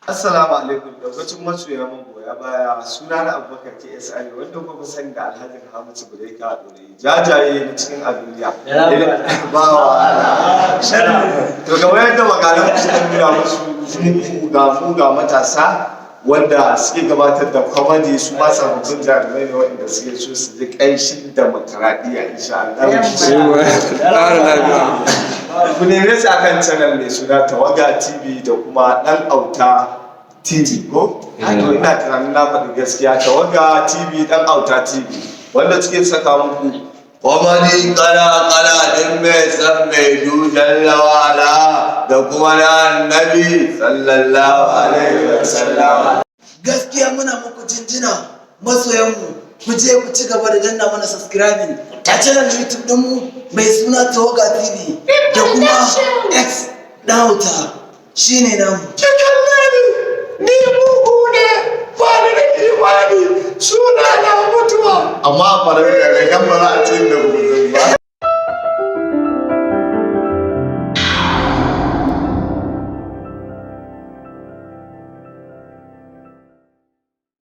Assalamu alaikum daukacin masoya magoya baya suna na Abubakar KSI wanda kuma sani da Alhaji Hamisu Bureka Dore jajaye na cikin Abuja. Bawa to kamar yadda magalan suka nuna musu ga matasa wanda suke gabatar da comedy su ma sababbin jarumai ne wanda suke so su ji ƙanshin demokaradiyya insha Allah. Ku neme su akan channel mai suna Tawaga TV da kuma Dan Auta TV ko? To ina tunanin na faɗi gaskiya Tawaga TV Dan Auta TV wanda suke saka muku comedy kala din mai san mai dudan lawala da kuma na Annabi sallallahu alaihi wasallam. Gaskiya muna muku jinjina masoyanmu ku je ku ci gaba da danna mana subscribing ta channel YouTube din mu mai suna Tawaga TV da kuma X Dan Auta shine namu. Ki kalle ni mugu ne ba ni da imani suna na mutuwa amma farar da kan ba za a ce da gudun ba.